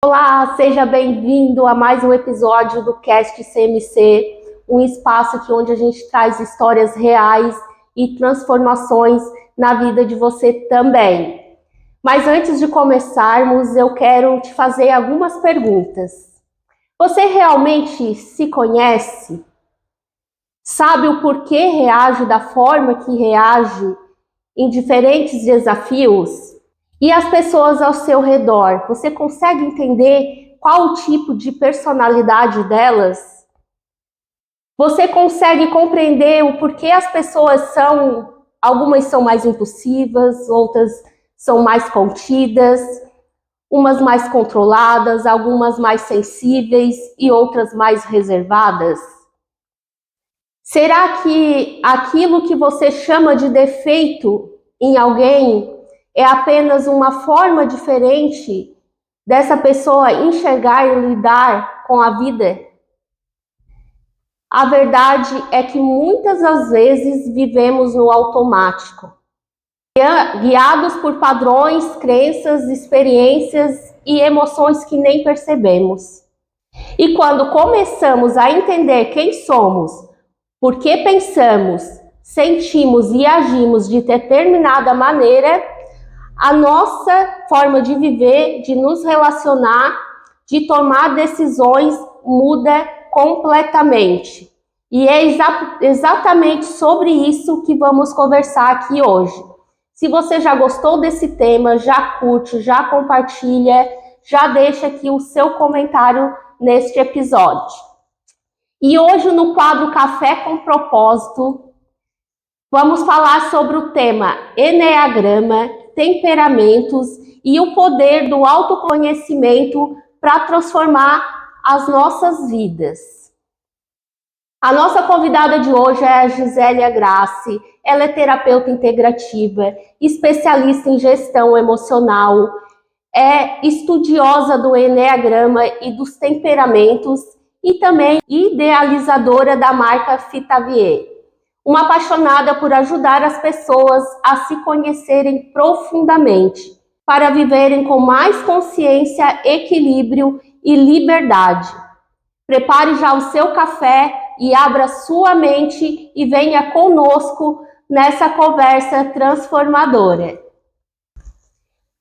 Olá, seja bem-vindo a mais um episódio do Cast CMC, um espaço aqui onde a gente traz histórias reais e transformações na vida de você também. Mas antes de começarmos, eu quero te fazer algumas perguntas. Você realmente se conhece? Sabe o porquê reage da forma que reage em diferentes desafios? E as pessoas ao seu redor, você consegue entender qual o tipo de personalidade delas? Você consegue compreender o porquê as pessoas algumas são mais impulsivas, outras são mais contidas, umas mais controladas, algumas mais sensíveis e outras mais reservadas? Será que aquilo que você chama de defeito em alguém é apenas uma forma diferente dessa pessoa enxergar e lidar com a vida? A verdade é que muitas das vezes vivemos no automático, guiados por padrões, crenças, experiências e emoções que nem percebemos. E quando começamos a entender quem somos, por que pensamos, sentimos e agimos de determinada maneira, a nossa forma de viver, de nos relacionar, de tomar decisões muda completamente. E é exatamente sobre isso que vamos conversar aqui hoje. Se você já gostou desse tema, já curte, já compartilha, já deixa aqui o seu comentário neste episódio. E hoje no quadro Café com Propósito, vamos falar sobre o tema Eneagrama, temperamentos e o poder do autoconhecimento para transformar as nossas vidas. A nossa convidada de hoje é a Gisélia Grassi. Ela é terapeuta integrativa, especialista em gestão emocional, é estudiosa do Eneagrama e dos temperamentos e também idealizadora da marca Fitavier. Uma apaixonada por ajudar as pessoas a se conhecerem profundamente, para viverem com mais consciência, equilíbrio e liberdade. Prepare já o seu café e abra sua mente e venha conosco nessa conversa transformadora.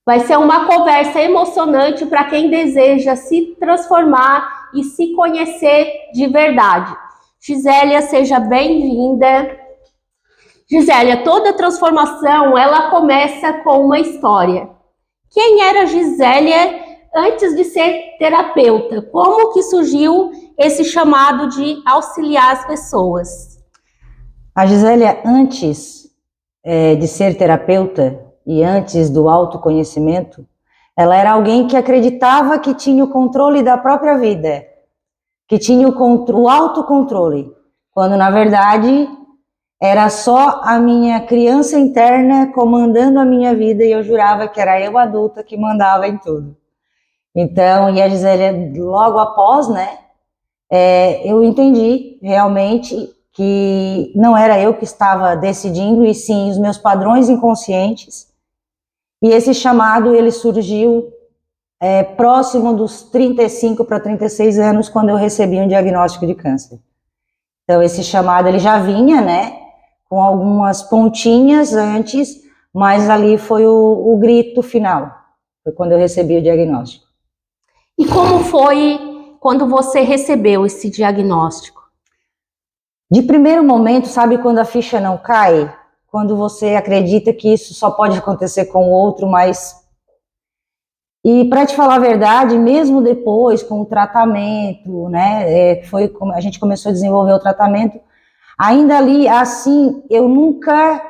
Vai ser uma conversa emocionante para quem deseja se transformar e se conhecer de verdade. Gisélia, seja bem-vinda. Gisélia, toda transformação, ela começa com uma história. Quem era Gisélia antes de ser terapeuta? Como que surgiu esse chamado de auxiliar as pessoas? A Gisélia, antes de ser terapeuta e antes do autoconhecimento, ela era alguém que acreditava que tinha o controle da própria vida, que tinha o autocontrole, quando na verdade era só a minha criança interna comandando a minha vida e eu jurava que era eu adulta que mandava em tudo. Então, e a Gisélia, logo após, eu entendi realmente que não era eu que estava decidindo, e sim os meus padrões inconscientes. E esse chamado, ele surgiu próximo dos 35 para 36 anos, quando eu recebi um diagnóstico de câncer. Então, esse chamado, ele já vinha, com algumas pontinhas antes, mas ali foi o grito final. Foi quando eu recebi o diagnóstico. E como foi quando você recebeu esse diagnóstico? De primeiro momento, sabe quando a ficha não cai? Quando você acredita que isso só pode acontecer com o outro, mas... E para te falar a verdade, mesmo depois com o tratamento, foi como a gente começou a desenvolver o tratamento, ainda ali, assim, eu nunca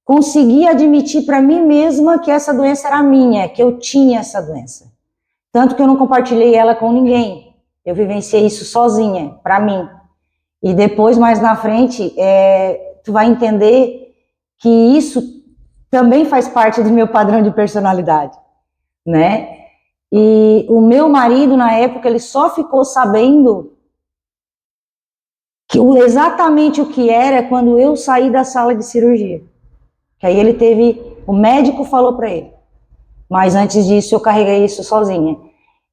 consegui admitir para mim mesma que essa doença era minha, que eu tinha essa doença. Tanto que eu não compartilhei ela com ninguém. Eu vivenciei isso sozinha, para mim. E depois, mais na frente, tu vai entender que isso também faz parte do meu padrão de personalidade, E o meu marido, na época, ele só ficou sabendo que exatamente o que era quando eu saí da sala de cirurgia. Que aí o médico falou para ele. Mas antes disso, eu carreguei isso sozinha.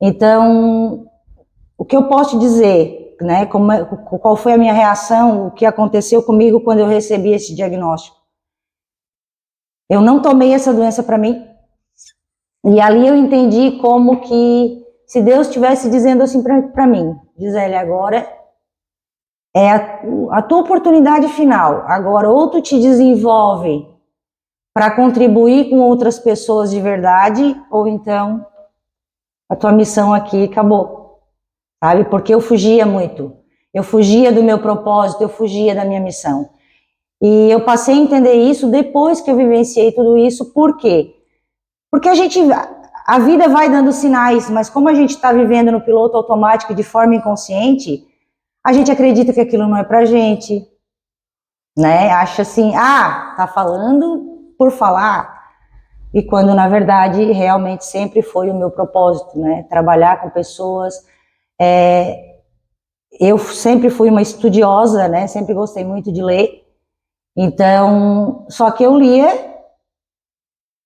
Então, o que eu posso te dizer, né, qual foi a minha reação, o que aconteceu comigo quando eu recebi esse diagnóstico? Eu não tomei essa doença para mim, e ali eu entendi como que, se Deus estivesse dizendo assim para mim, Gisele, agora é a tua oportunidade final, agora ou tu te desenvolve para contribuir com outras pessoas de verdade, ou então a tua missão aqui acabou, sabe? Porque eu fugia muito, eu fugia do meu propósito, eu fugia da minha missão. E eu passei a entender isso depois que eu vivenciei tudo isso. Por quê? Porque a vida vai dando sinais, mas como a gente está vivendo no piloto automático de forma inconsciente, a gente acredita que aquilo não é pra gente, né? Acha assim, tá falando por falar. E quando, na verdade, realmente sempre foi o meu propósito, né? Trabalhar com pessoas. Eu sempre fui uma estudiosa, né? Sempre gostei muito de ler. Então, só que eu lia,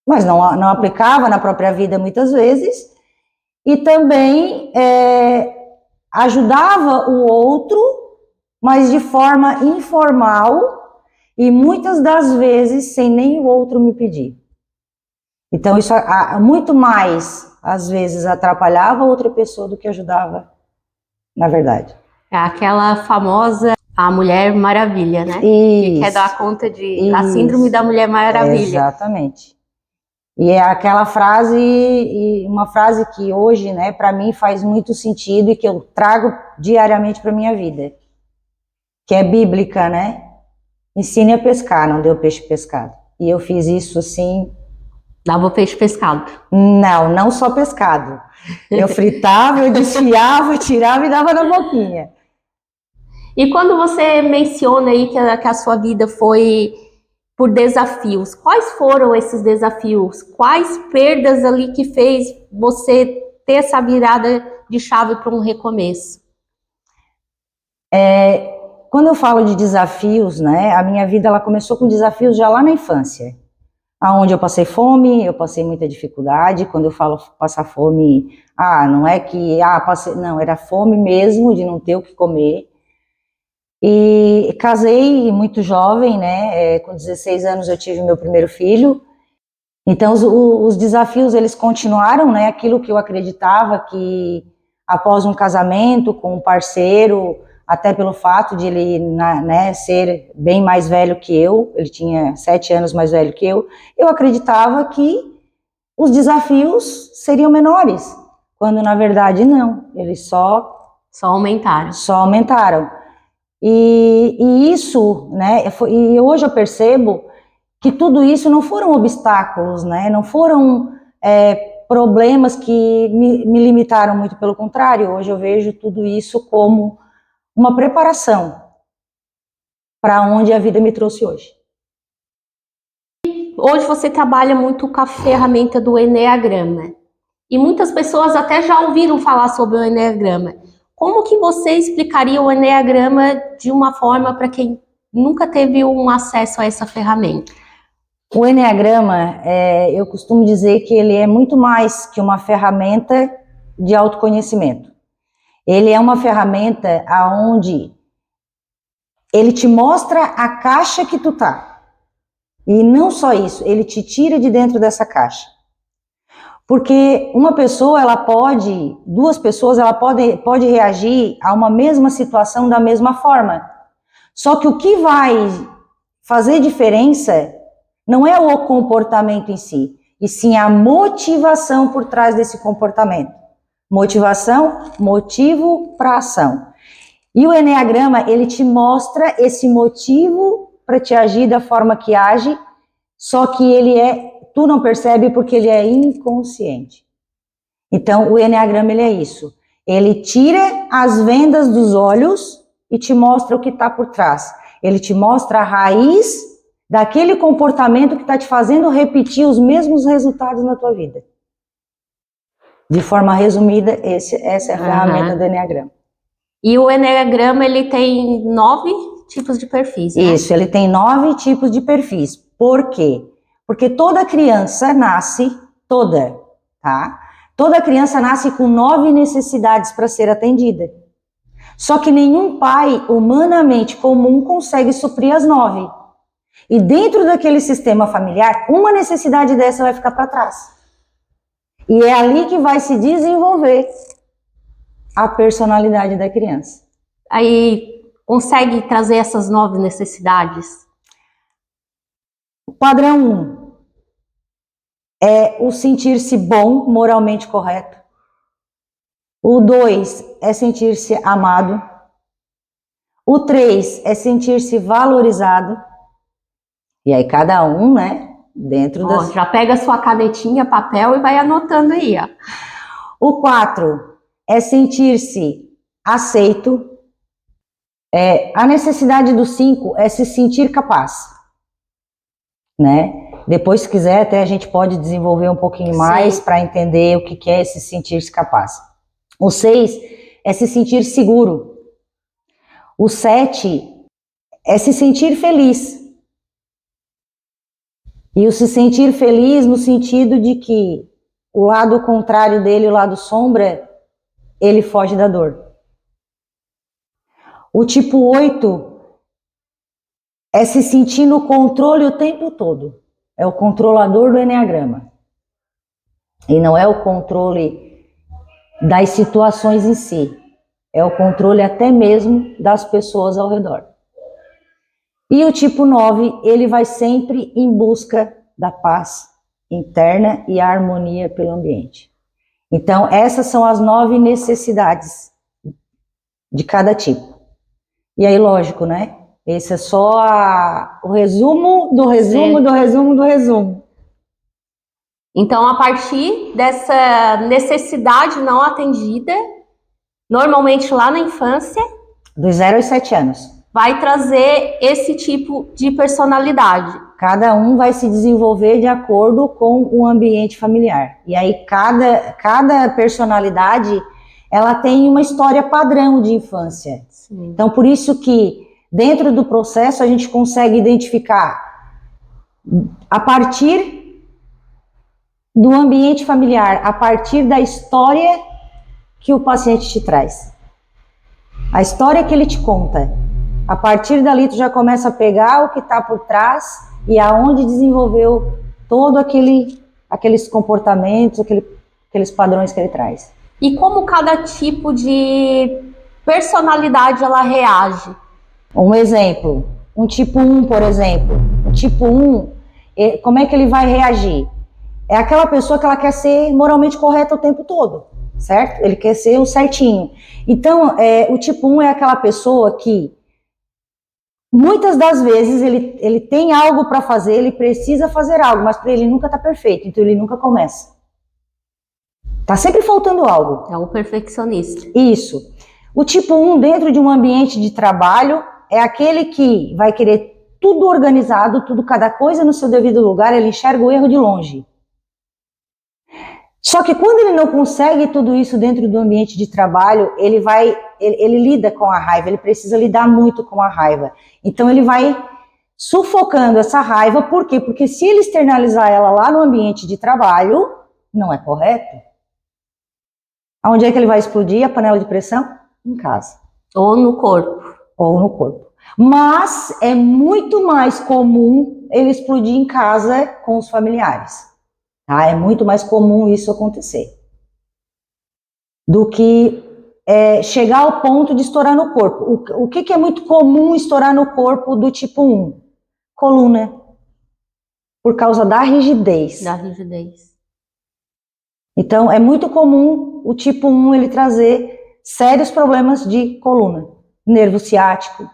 mas não aplicava na própria vida muitas vezes. E também ajudava o outro, mas de forma informal e muitas das vezes sem nem o outro me pedir. Então isso muito mais, às vezes, atrapalhava outra pessoa do que ajudava, na verdade. É aquela famosa, a Mulher Maravilha, né? Isso. Que quer dar conta da síndrome da Mulher Maravilha. Exatamente. E é aquela frase, e uma frase que hoje, né, para mim faz muito sentido e que eu trago diariamente para minha vida, que é bíblica, né? Ensine a pescar, não dê o peixe pescado. E eu fiz isso assim. Dava o peixe pescado? Não só pescado. Eu fritava, eu desfiava, tirava e dava na boquinha. E quando você menciona aí que a sua vida foi por desafios, quais foram esses desafios? Quais perdas ali que fez você ter essa virada de chave para um recomeço? Quando eu falo de desafios, né, a minha vida ela começou com desafios já lá na infância, aonde eu passei fome, eu passei muita dificuldade. Quando eu falo passar fome, não é que passei, não, era fome mesmo de não ter o que comer. E casei muito jovem, né? Com 16 anos eu tive meu primeiro filho. Então os desafios eles continuaram, né? Aquilo que eu acreditava que após um casamento com um parceiro, até pelo fato de ele, né, ser bem mais velho que eu, ele tinha 7 anos mais velho que eu acreditava que os desafios seriam menores, quando na verdade não, eles só aumentaram. E isso, né, e hoje eu percebo que tudo isso não foram obstáculos, né, não foram problemas que me limitaram, muito pelo contrário. Hoje eu vejo tudo isso como uma preparação para onde a vida me trouxe hoje. Hoje você trabalha muito com a ferramenta do Eneagrama. E muitas pessoas até já ouviram falar sobre o Eneagrama. Como que você explicaria o Eneagrama de uma forma para quem nunca teve um acesso a essa ferramenta? O Eneagrama, eu costumo dizer que ele é muito mais que uma ferramenta de autoconhecimento. Ele é uma ferramenta aonde ele te mostra a caixa que tu tá. E não só isso, ele te tira de dentro dessa caixa. Porque duas pessoas, ela pode reagir a uma mesma situação da mesma forma. Só que o que vai fazer diferença não é o comportamento em si, e sim a motivação por trás desse comportamento. Motivação, motivo para ação. E o Eneagrama, ele te mostra esse motivo para te agir da forma que age, só que tu não percebe porque ele é inconsciente. Então, o Eneagrama, ele é isso. Ele tira as vendas dos olhos e te mostra o que está por trás. Ele te mostra a raiz daquele comportamento que está te fazendo repetir os mesmos resultados na tua vida. De forma resumida, essa é a ferramenta do Eneagrama. E o Eneagrama, ele tem 9 tipos de perfis, né? Isso, ele tem 9 tipos de perfis. Por quê? Porque toda criança nasce, toda Toda criança nasce com 9 necessidades para ser atendida. Só que nenhum pai humanamente comum consegue suprir as 9. E dentro daquele sistema familiar, uma necessidade dessa vai ficar para trás. E é ali que vai se desenvolver a personalidade da criança. Aí consegue trazer essas 9 necessidades? O padrão 1 é o sentir-se bom, moralmente correto. O 2 é sentir-se amado. O 3 é sentir-se valorizado. E aí cada um, né, dentro das... Já pega sua canetinha, papel e vai anotando aí, ó. O 4 é sentir-se aceito. A necessidade do 5 é se sentir capaz, né? Depois, se quiser, até a gente pode desenvolver um pouquinho mais para entender o que é esse sentir-se capaz. O 6 é se sentir seguro. O 7 é se sentir feliz. E o se sentir feliz no sentido de que o lado contrário dele, o lado sombra, ele foge da dor. O tipo 8 é se sentir no controle o tempo todo. É o controlador do enneagrama. E não é o controle das situações em si. É o controle até mesmo das pessoas ao redor. E o tipo 9, ele vai sempre em busca da paz interna e a harmonia pelo ambiente. Então, essas são as 9 necessidades de cada tipo. E aí, lógico, né? Esse é só o resumo do resumo do resumo do resumo. Então, a partir dessa necessidade não atendida, normalmente lá na infância, dos 0 aos 7 anos, vai trazer esse tipo de personalidade. Cada um vai se desenvolver de acordo com o ambiente familiar. E aí, cada personalidade, ela tem uma história padrão de infância. Sim. Então, por isso que dentro do processo a gente consegue identificar a partir do ambiente familiar, a partir da história que o paciente te traz. A história que ele te conta. A partir dali tu já começa a pegar o que está por trás e aonde desenvolveu todo aqueles comportamentos, aqueles padrões que ele traz. E como cada tipo de personalidade ela reage? Um exemplo, um tipo 1, por exemplo. O tipo 1, como é que ele vai reagir? É aquela pessoa que ela quer ser moralmente correta o tempo todo, certo? Ele quer ser o certinho. Então, o tipo 1 é aquela pessoa que muitas das vezes ele tem algo para fazer, ele precisa fazer algo, mas para ele nunca está perfeito, então ele nunca começa. Tá sempre faltando algo. É um perfeccionista. Isso. O tipo 1 dentro de um ambiente de trabalho é aquele que vai querer tudo organizado, tudo, cada coisa no seu devido lugar, ele enxerga o erro de longe. Só que quando ele não consegue tudo isso dentro do ambiente de trabalho, ele lida com a raiva, ele precisa lidar muito com a raiva. Então ele vai sufocando essa raiva, por quê? Porque se ele externalizar ela lá no ambiente de trabalho, não é correto. Aonde é que ele vai explodir a panela de pressão? Em casa. Ou no corpo. Ou no corpo. Mas é muito mais comum ele explodir em casa com os familiares. Tá? É muito mais comum isso acontecer. Do que chegar ao ponto de estourar no corpo. O que é muito comum estourar no corpo do tipo 1? Coluna. Por causa da rigidez. Da rigidez. Então, é muito comum o tipo 1 ele trazer sérios problemas de coluna. Nervo ciático,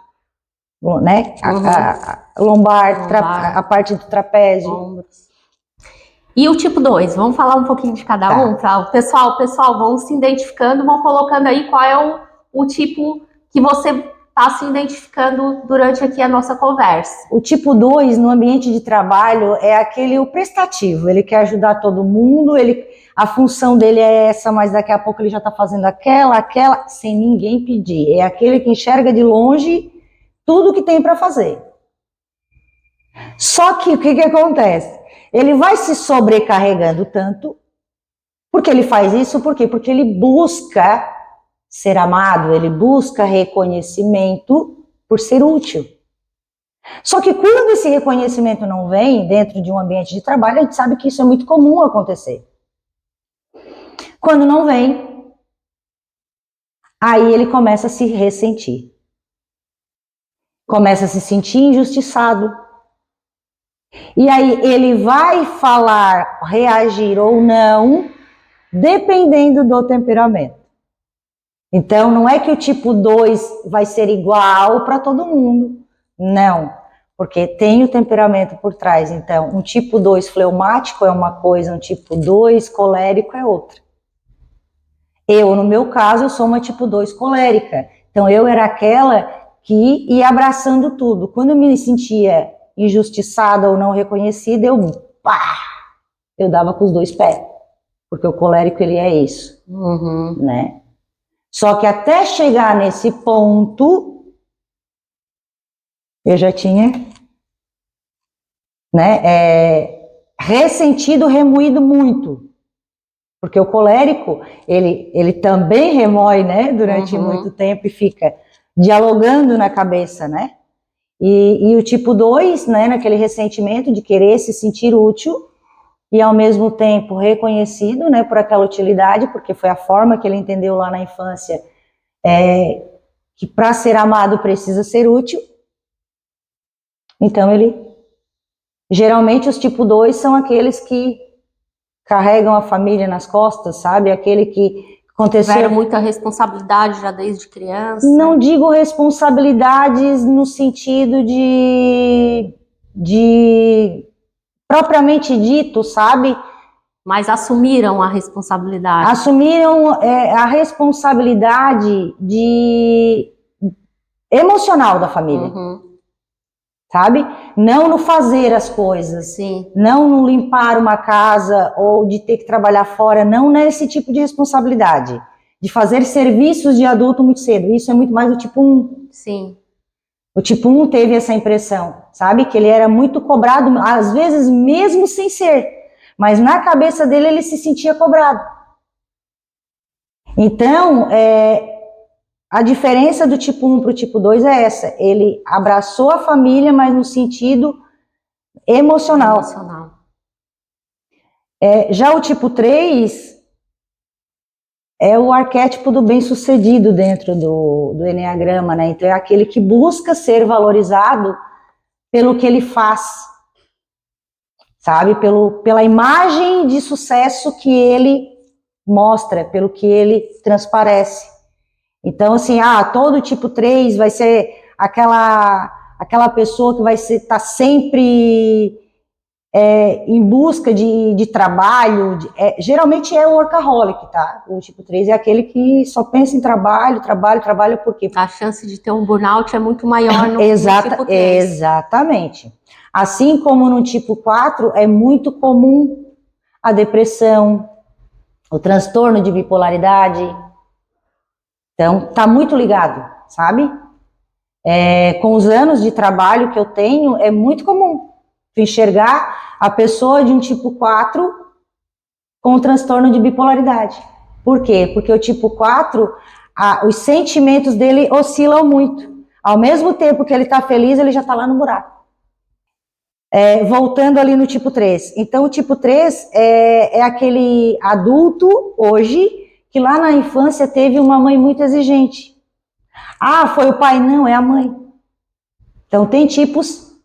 né? A lombar, a parte do trapézio. Ombros. E o tipo 2, vamos falar um pouquinho de cada um? Tá? Pessoal, vão se identificando, vão colocando aí qual é o tipo que você está se identificando durante aqui a nossa conversa. O tipo 2, no ambiente de trabalho, é o prestativo, ele quer ajudar todo mundo, a função dele é essa, mas daqui a pouco ele já está fazendo aquela, sem ninguém pedir. É aquele que enxerga de longe tudo que tem para fazer. Só que o que acontece? Ele vai se sobrecarregando tanto, Porque ele faz isso, por quê? Porque ele busca ser amado, ele busca reconhecimento por ser útil. Só que quando esse reconhecimento não vem dentro de um ambiente de trabalho, a gente sabe que isso é muito comum acontecer. Quando não vem, aí ele começa a se ressentir. Começa a se sentir injustiçado. E aí ele vai falar, reagir ou não, dependendo do temperamento. Então, não é que o tipo 2 vai ser igual para todo mundo. Não, porque tem o temperamento por trás. Então, um tipo 2 fleumático é uma coisa, um tipo 2 colérico é outra. Eu, no meu caso, eu sou uma tipo 2 colérica. Então, eu era aquela que ia abraçando tudo. Quando eu me sentia injustiçada ou não reconhecida, eu dava com os dois pés. Porque o colérico, ele é isso, né? Só que até chegar nesse ponto, eu já tinha, né, ressentido, remoído muito. Porque o colérico, ele também remói, né, durante muito tempo e fica dialogando na cabeça, né? E o tipo 2, né, naquele ressentimento de querer se sentir útil e ao mesmo tempo reconhecido, né, por aquela utilidade, porque foi a forma que ele entendeu lá na infância, que para ser amado precisa ser útil. Então geralmente os tipo 2 são aqueles que carregam a família nas costas, sabe? Aquele que aconteceu... Tiveram muita responsabilidade já desde criança. Não digo responsabilidades no sentido de propriamente dito, sabe? Mas assumiram a responsabilidade. Assumiram a responsabilidade emocional da família. Sabe? Não no fazer as coisas, sim, não no limpar uma casa ou de ter que trabalhar fora, não nesse tipo de responsabilidade, de fazer serviços de adulto muito cedo. Isso é muito mais o tipo 1. Sim. O tipo 1 teve essa impressão, sabe? Que ele era muito cobrado, às vezes mesmo sem ser, mas na cabeça dele ele se sentia cobrado. Então, a diferença do tipo 1 para o tipo 2 é essa. Ele abraçou a família, mas no sentido emocional. Já o tipo 3 é o arquétipo do bem-sucedido dentro do Eneagrama, né? Então é aquele que busca ser valorizado pelo que ele faz, sabe? Pela imagem de sucesso que ele mostra, pelo que ele transparece. Então, assim, todo tipo 3 vai ser aquela pessoa que vai estar sempre em busca de trabalho. Geralmente é o workaholic, tá? O tipo 3 é aquele que só pensa em trabalho, porque... A chance de ter um burnout é muito maior no tipo 3. Exatamente. Assim como no tipo 4 é muito comum a depressão, o transtorno de bipolaridade. Então, tá muito ligado, sabe? Com os anos de trabalho que eu tenho, é muito comum enxergar a pessoa de um tipo 4 com transtorno de bipolaridade. Por quê? Porque o tipo 4, os sentimentos dele oscilam muito. Ao mesmo tempo que ele tá feliz, ele já tá lá no buraco. Voltando ali no tipo 3. Então, o tipo 3 é aquele adulto, hoje, que lá na infância teve uma mãe muito exigente. Foi o pai? Não, é a mãe. Então, tem tipos.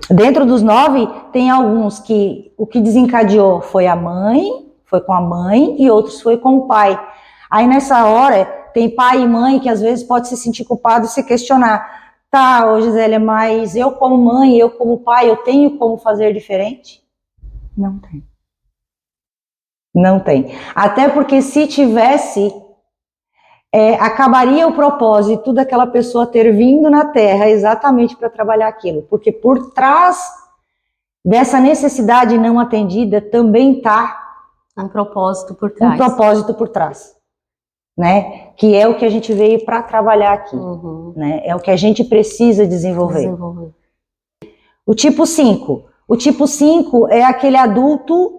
Dentro dos 9, tem alguns que o que desencadeou foi a mãe, foi com a mãe, e outros foi com o pai. Aí, nessa hora, tem pai e mãe que às vezes pode se sentir culpado e se questionar. Tá, Gisele, mas eu como mãe, eu como pai, eu tenho como fazer diferente? Não tem. Não tem. Até porque se tivesse, acabaria o propósito daquela pessoa ter vindo na Terra exatamente para trabalhar aquilo. Porque por trás dessa necessidade não atendida também está um propósito por trás. Um propósito por trás. Né? Que é o que a gente veio para trabalhar aqui. Né? É o que a gente precisa desenvolver. O tipo 5. O tipo 5 é aquele adulto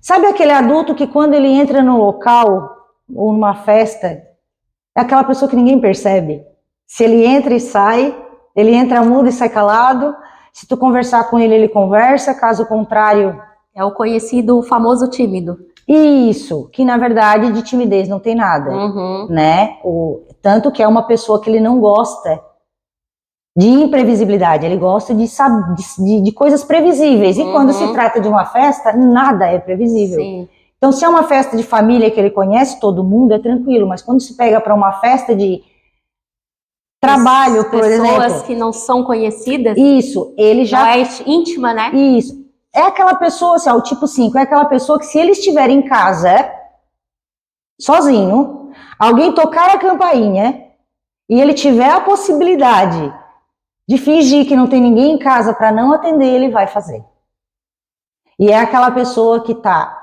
Sabe aquele adulto que quando ele entra no local ou numa festa, é aquela pessoa que ninguém percebe. Se ele entra e sai, ele entra mudo e sai calado. Se tu conversar com ele, ele conversa. Caso contrário... É o conhecido famoso tímido. Isso, que na verdade de timidez não tem nada, né? Tanto que é uma pessoa que ele não gosta de imprevisibilidade, ele gosta de coisas previsíveis. E quando se trata de uma festa, nada é previsível. Sim. Então, se é uma festa de família que ele conhece todo mundo, é tranquilo. Mas quando se pega para uma festa de trabalho, por exemplo... Pessoas que não são conhecidas. Isso, ele já... Não é íntima, né? Isso. É aquela pessoa, assim, ó, o tipo 5, é aquela pessoa que se ele estiver em casa, sozinho, alguém tocar a campainha e ele tiver a possibilidade de fingir que não tem ninguém em casa para não atender, ele vai fazer. E é aquela pessoa que está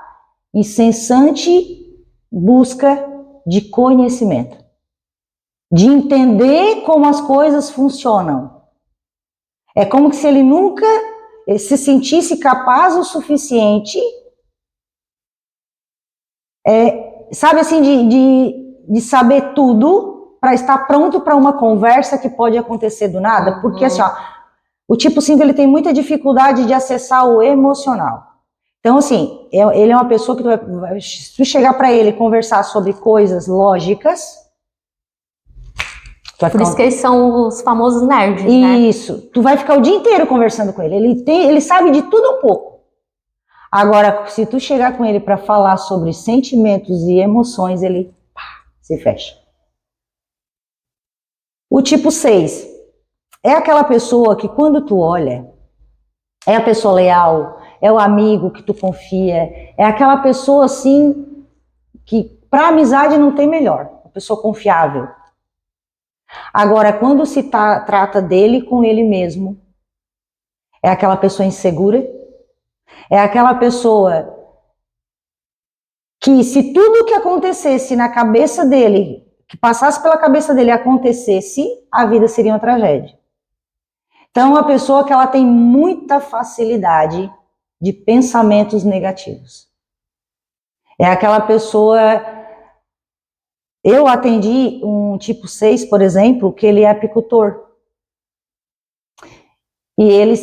em incessante busca de conhecimento, de entender como as coisas funcionam. É como se ele nunca se sentisse capaz o suficiente, sabe assim, de saber tudo para estar pronto para uma conversa que pode acontecer do nada. Porque assim, ó, o tipo 5 ele tem muita dificuldade de acessar o emocional. Então assim, ele é uma pessoa que se tu chegar para ele e conversar sobre coisas lógicas... Por isso que eles são os famosos nerds, né? Isso, tu vai ficar o dia inteiro conversando com ele. Ele sabe de tudo um pouco. Agora, se tu chegar com ele para falar sobre sentimentos e emoções, ele se fecha. O tipo 6 é aquela pessoa que quando tu olha, é a pessoa leal, é o amigo que tu confia, é aquela pessoa assim que para amizade não tem melhor, uma pessoa confiável. Agora, quando se trata dele com ele mesmo, é aquela pessoa insegura, é aquela pessoa que se tudo que acontecesse na cabeça dele, que passasse pela cabeça dele acontecesse, a vida seria uma tragédia. Então, é uma pessoa que ela tem muita facilidade de pensamentos negativos. É aquela pessoa... Eu atendi um tipo 6, por exemplo, que ele é apicultor. E ele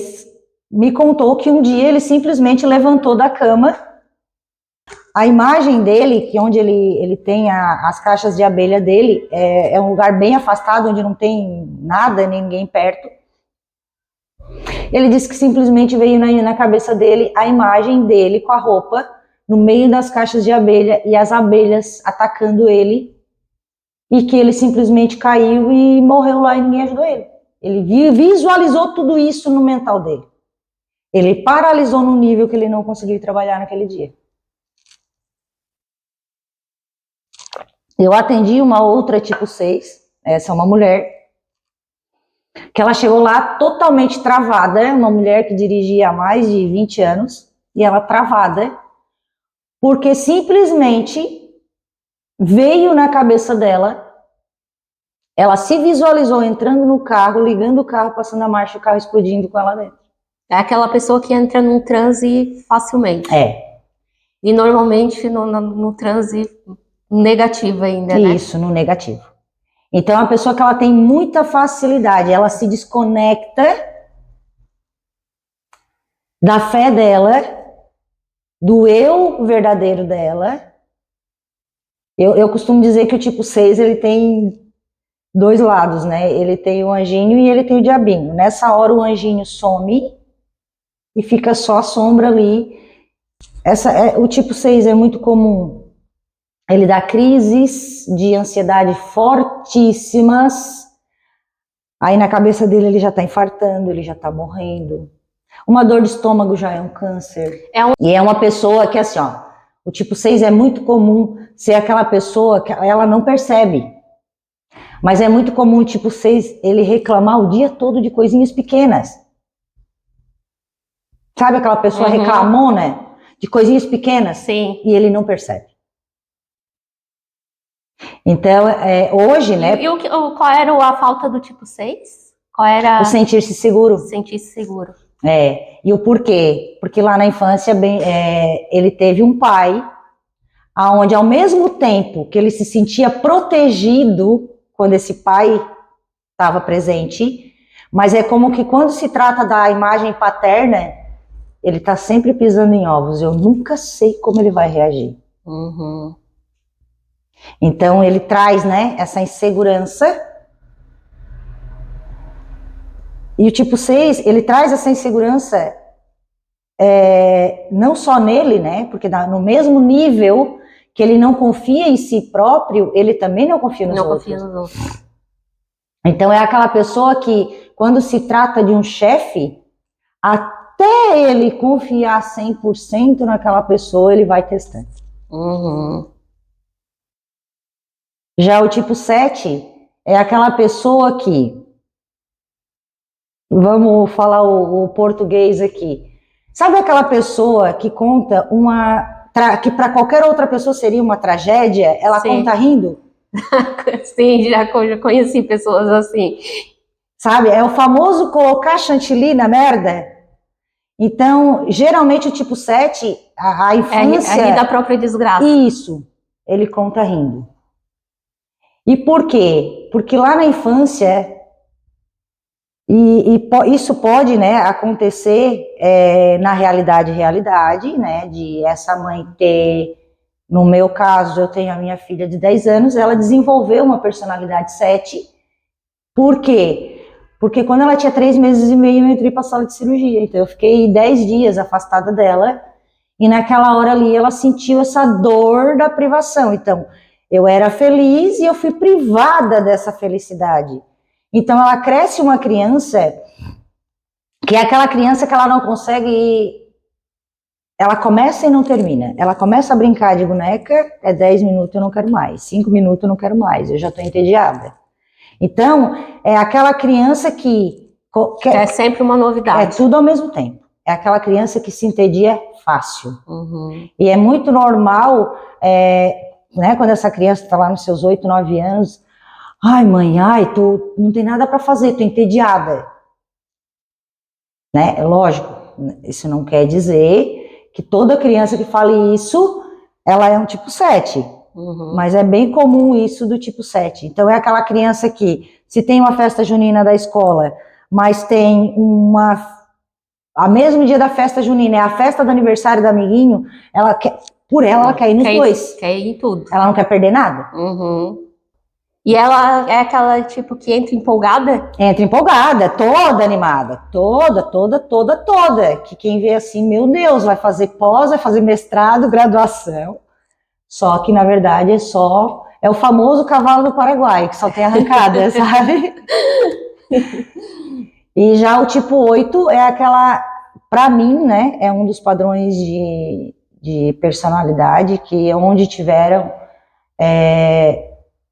me contou que um dia ele simplesmente levantou da cama. A imagem dele, que onde ele tem as caixas de abelha dele, é um lugar bem afastado, onde não tem nada, ninguém perto. Ele disse que simplesmente veio na cabeça dele a imagem dele com a roupa no meio das caixas de abelha e as abelhas atacando ele. E que ele simplesmente caiu e morreu lá e ninguém ajudou ele. Ele visualizou tudo isso no mental dele. Ele paralisou num nível que ele não conseguiu trabalhar naquele dia. Eu atendi uma outra tipo 6, essa é uma mulher, que ela chegou lá totalmente travada, uma mulher que dirigia há mais de 20 anos, e ela travada, porque simplesmente veio na cabeça dela, ela se visualizou entrando no carro, ligando o carro, passando a marcha, o carro explodindo com ela dentro. É aquela pessoa que entra num transe facilmente. É. E normalmente no transe negativo ainda, né? Isso, no negativo. Então, é uma pessoa que ela tem muita facilidade, ela se desconecta da fé dela, do eu verdadeiro dela. Eu costumo dizer que o tipo 6, ele tem dois lados, né? Ele tem o anjinho e ele tem o diabinho. Nessa hora o anjinho some e fica só a sombra ali. O tipo 6 é muito comum. Ele dá crises de ansiedade fortíssimas. Aí na cabeça dele ele já está infartando, ele já está morrendo. Uma dor de estômago já é um câncer. E é uma pessoa que assim, ó, o tipo 6 é muito comum ser aquela pessoa que ela não percebe. Mas é muito comum o tipo 6 ele reclamar o dia todo de coisinhas pequenas. Sabe aquela pessoa reclamona de coisinhas pequenas? Sim. E ele não percebe. Então, hoje, né? Qual era a falta do tipo 6? Qual era? O sentir-se seguro. Sentir-se seguro. E o porquê? Porque lá na infância ele teve um pai, aonde ao mesmo tempo que ele se sentia protegido quando esse pai estava presente, mas é como que quando se trata da imagem paterna, ele está sempre pisando em ovos. Eu nunca sei como ele vai reagir. Uhum. Então ele traz, né, essa insegurança. E o tipo 6, ele traz essa insegurança não só nele, né? Porque no mesmo nível que ele não confia em si próprio, ele também não confia nos outros. Confia nos outros. Então é aquela pessoa que, quando se trata de um chefe, até ele confiar 100% naquela pessoa, ele vai testando. Uhum. Já o tipo 7 é aquela pessoa que, vamos falar o português aqui, sabe aquela pessoa que conta que para qualquer outra pessoa seria uma tragédia, ela Sim. conta rindo? Sim, já conheci pessoas assim. Sabe, é o famoso colocar chantilly na merda. Então, geralmente o tipo 7, a infância... É rir da própria desgraça. Isso, ele conta rindo. E por quê? Porque lá na infância, isso pode, né, acontecer na realidade, né, de essa mãe ter, no meu caso, eu tenho a minha filha de 10 anos, ela desenvolveu uma personalidade 7. Por quê? Porque quando ela tinha 3 meses e meio, eu entrei para a sala de cirurgia, então eu fiquei 10 dias afastada dela, e naquela hora ali ela sentiu essa dor da privação. Então, eu era feliz e eu fui privada dessa felicidade. Então, ela cresce uma criança que é aquela criança que ela não consegue... Ela começa e não termina. Ela começa a brincar de boneca, 10 minutos eu não quero mais, 5 minutos eu não quero mais, eu já estou entediada. Então, é aquela criança que... É sempre uma novidade. É tudo ao mesmo tempo. É aquela criança que se entedia fácil. Uhum. E é muito normal, né, quando essa criança está lá nos seus 8, 9 anos, ai mãe, tu não tem nada para fazer, tu é entediada. Né? Lógico, isso não quer dizer que toda criança que fale isso, ela é um tipo 7. Uhum. Mas é bem comum isso do tipo 7. Então é aquela criança que, se tem uma festa junina da escola, mas tem a mesmo dia da festa junina, é a festa do aniversário do amiguinho, ela quer ir nos dois. Quer ir em tudo. Ela não quer perder nada. Uhum. E ela é aquela tipo que entra empolgada? Entra empolgada, toda animada, toda. Que quem vê assim, meu Deus, vai fazer pós, vai fazer mestrado, graduação. Só que na verdade é o famoso cavalo do Paraguai, que só tem arrancada, sabe? E já o tipo 8 é aquela, para mim, né, é um dos padrões de personalidade que é onde tiveram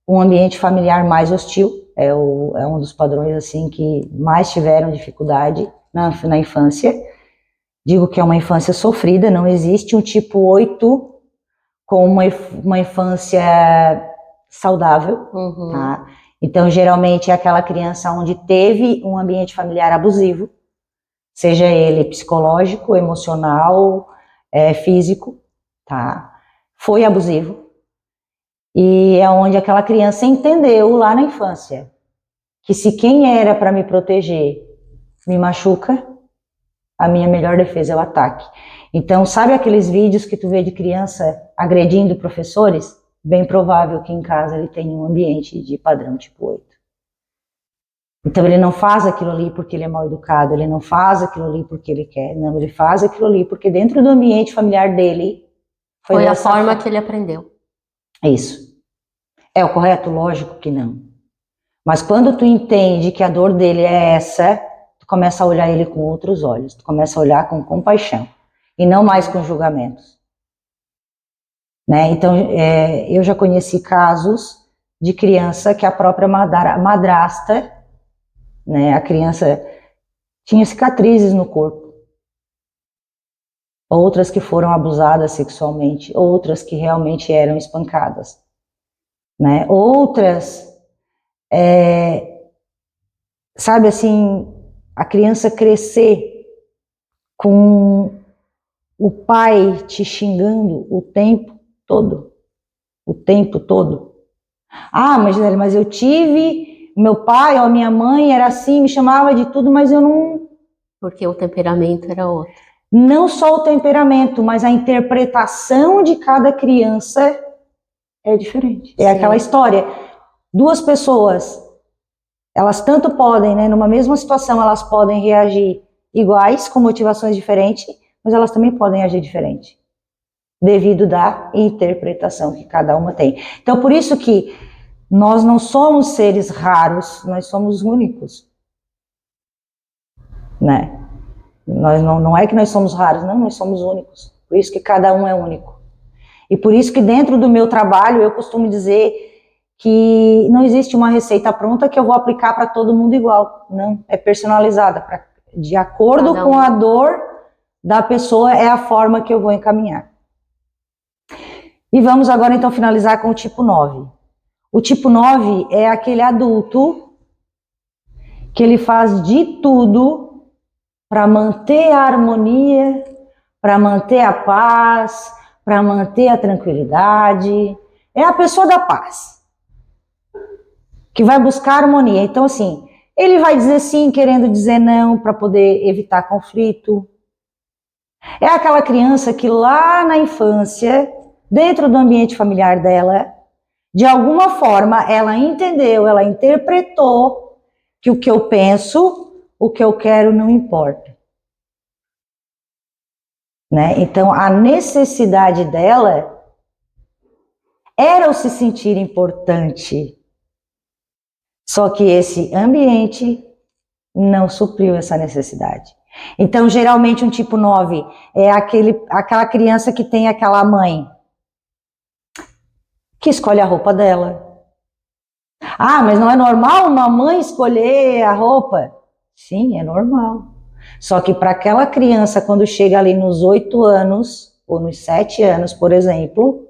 um ambiente familiar mais hostil, é um dos padrões assim que mais tiveram dificuldade na infância. Digo que é uma infância sofrida, não existe um tipo 8 com uma infância saudável, Uhum. tá? Então, geralmente é aquela criança onde teve um ambiente familiar abusivo, seja ele psicológico, emocional, físico, tá? Foi abusivo. E é onde aquela criança entendeu lá na infância que se quem era para me proteger me machuca, a minha melhor defesa é o ataque. Então, sabe aqueles vídeos que tu vê de criança agredindo professores? Bem provável que em casa ele tenha um ambiente de padrão tipo 8. Então ele não faz aquilo ali porque ele é mal educado, ele não faz aquilo ali porque ele quer, não, ele faz aquilo ali porque dentro do ambiente familiar dele foi a forma que ele aprendeu. Isso. É o correto? Lógico que não. Mas quando tu entende que a dor dele é essa, tu começa a olhar ele com outros olhos, tu começa a olhar com compaixão e não mais com julgamentos. Né? Então, eu já conheci casos de criança que a própria madrasta, né, a criança tinha cicatrizes no corpo. Outras que foram abusadas sexualmente, outras que realmente eram espancadas. Né? Outras, sabe assim, a criança crescer com o pai te xingando o tempo todo. O tempo todo. Ah, mas Gisele, mas eu tive, meu pai ou minha mãe era assim, me chamava de tudo, mas eu não... Porque o temperamento era outro. Não só o temperamento, mas a interpretação de cada criança é diferente. É aquela história. Duas pessoas, elas tanto podem, né, numa mesma situação, elas podem reagir iguais, com motivações diferentes, mas elas também podem agir diferente, devido da interpretação que cada uma tem. Então, por isso que nós não somos seres raros, nós somos únicos, né? Não é que nós somos raros, não, nós somos únicos. Por isso que cada um é único. E por isso que dentro do meu trabalho eu costumo dizer que não existe uma receita pronta que eu vou aplicar para todo mundo igual. Não, é personalizada, de acordo com a dor da pessoa, é a forma que eu vou encaminhar. E vamos agora então finalizar com o tipo 9. O tipo 9 é aquele adulto que ele faz de tudo para manter a harmonia, para manter a paz, para manter a tranquilidade. É a pessoa da paz, que vai buscar harmonia. Então, assim, ele vai dizer sim, querendo dizer não, para poder evitar conflito. É aquela criança que lá na infância, dentro do ambiente familiar dela, de alguma forma, ela entendeu, ela interpretou que o que eu penso, o que eu quero não importa. Né? Então, a necessidade dela era o se sentir importante. Só que esse ambiente não supriu essa necessidade. Então, geralmente, um tipo 9 é aquela criança que tem aquela mãe que escolhe a roupa dela. Ah, mas não é normal uma mãe escolher a roupa? Sim, é normal. Só que para aquela criança, quando chega ali nos 8 anos, ou nos 7 anos, por exemplo,